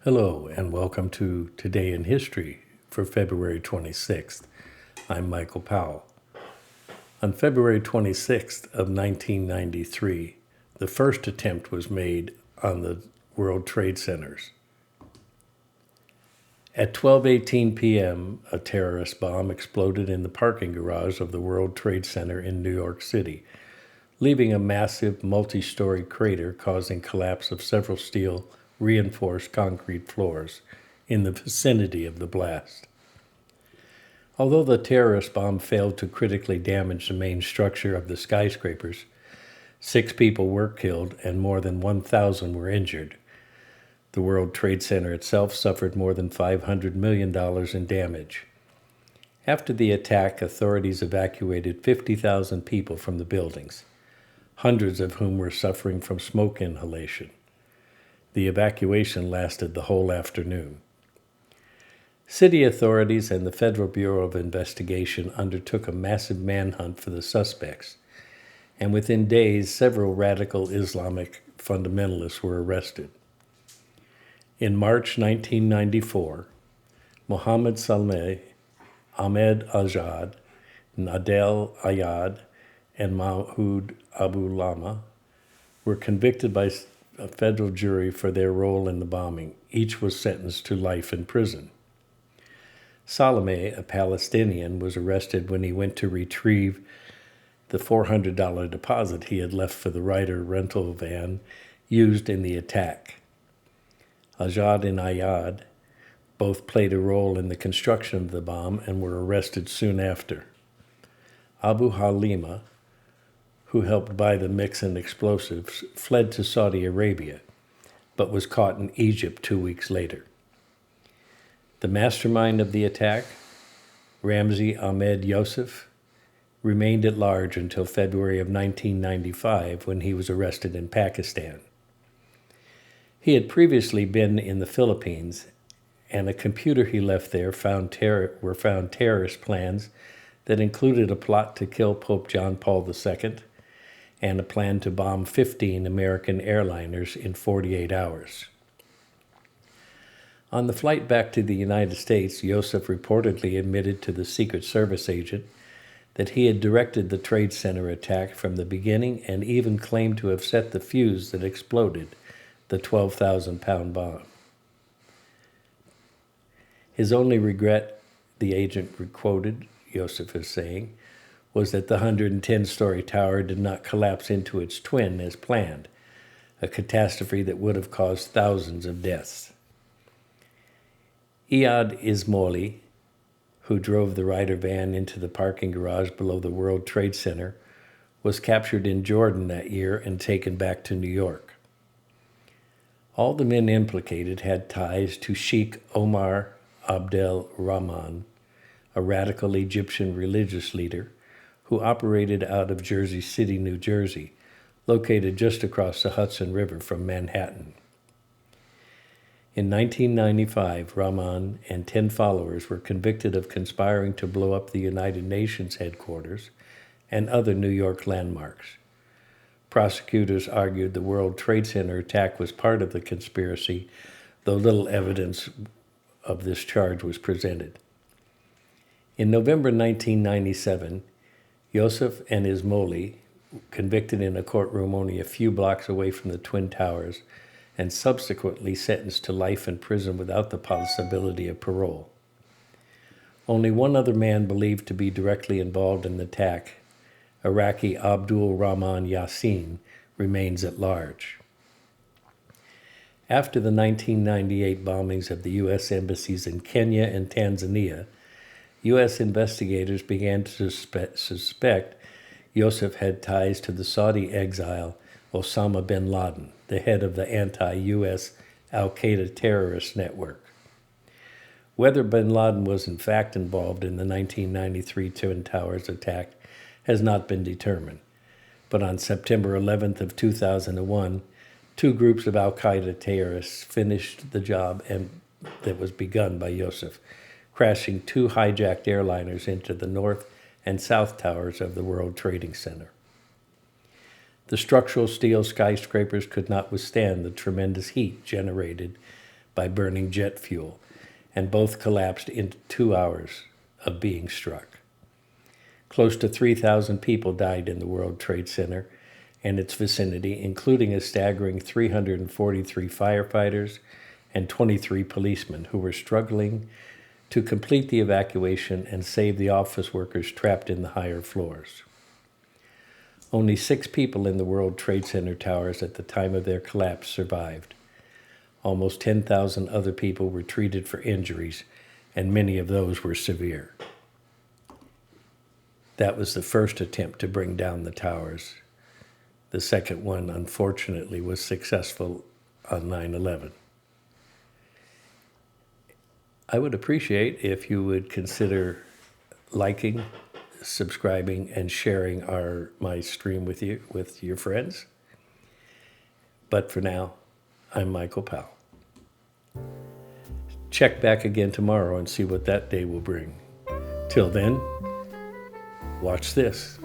Hello, and welcome to Today in History for February 26th. I'm Michael Powell. On February 26th of 1993, the first attempt was made on the World Trade Centers. At 12:18 p.m., a terrorist bomb exploded in the parking garage of the World Trade Center in New York City, leaving a massive multi-story crater causing collapse of several steel reinforced concrete floors in the vicinity of the blast. Although the terrorist bomb failed to critically damage the main structure of the skyscrapers, 6 people were killed and more than 1,000 were injured. The World Trade Center itself suffered more than $500 million in damage. After the attack, authorities evacuated 50,000 people from the buildings, hundreds of whom were suffering from smoke inhalation. The evacuation lasted the whole afternoon. City authorities and the Federal Bureau of Investigation undertook a massive manhunt for the suspects, and within days, several radical Islamic fundamentalists were arrested. In March 1994, Mohammed Saleh, Ahmed Ajad, Nadel Ayad, and Mahoud Abu Lama were convicted by a federal jury for their role in the bombing. Each was sentenced to life in prison. Saleh, a Palestinian, was arrested when he went to retrieve the $400 deposit he had left for the Ryder rental van used in the attack. Ajad and Ayad both played a role in the construction of the bomb and were arrested soon after. Abu Halima, who helped buy the mix and explosives, fled to Saudi Arabia, but was caught in Egypt 2 weeks later. The mastermind of the attack, Ramzi Ahmed Youssef, remained at large until February of 1995 when he was arrested in Pakistan. He had previously been in the Philippines, and a computer he left there found terrorist plans that included a plot to kill Pope John Paul II and a plan to bomb 15 American airliners in 48 hours. On the flight back to the United States, Youssef reportedly admitted to the Secret Service agent that he had directed the Trade Center attack from the beginning and even claimed to have set the fuse that exploded the 12,000-pound bomb. His only regret, the agent quoted Youssef as saying, was that the 110-story tower did not collapse into its twin as planned, a catastrophe that would have caused thousands of deaths. Iyad Ismaili, who drove the Ryder van into the parking garage below the World Trade Center, was captured in Jordan that year and taken back to New York. All the men implicated had ties to Sheikh Omar Abdel Rahman, a radical Egyptian religious leader who operated out of Jersey City, New Jersey, located just across the Hudson River from Manhattan. In 1995, Rahman and 10 followers were convicted of conspiring to blow up the United Nations headquarters and other New York landmarks. Prosecutors argued the World Trade Center attack was part of the conspiracy, though little evidence of this charge was presented. In November 1997, Youssef and Ismaili, convicted in a courtroom only a few blocks away from the Twin Towers, and subsequently sentenced to life in prison without the possibility of parole. Only one other man believed to be directly involved in the attack, Iraqi Abdul Rahman Yassin, remains at large. After the 1998 bombings of the U.S. embassies in Kenya and Tanzania, U.S. investigators began to suspect Youssef had ties to the Saudi exile Osama bin Laden, the head of the anti-U.S. al-Qaeda terrorist network. Whether bin Laden was in fact involved in the 1993 Twin Towers attack has not been determined, but on September 11th of 2001, 2 groups of al-Qaeda terrorists finished the job that was begun by Youssef, crashing 2 hijacked airliners into the north and south towers of the World Trading Center. The structural steel skyscrapers could not withstand the tremendous heat generated by burning jet fuel, and both collapsed in 2 hours of being struck. Close to 3,000 people died in the World Trade Center and its vicinity, including a staggering 343 firefighters and 23 policemen who were struggling to complete the evacuation and save the office workers trapped in the higher floors. Only 6 people in the World Trade Center towers at the time of their collapse survived. Almost 10,000 other people were treated for injuries, and many of those were severe. That was the first attempt to bring down the towers. The second one, unfortunately, was successful on 9/11. I would appreciate if you would consider liking, subscribing, and sharing my stream with your friends. But for now, I'm Michael Powell. Check back again tomorrow and see what that day will bring. Till then, watch this.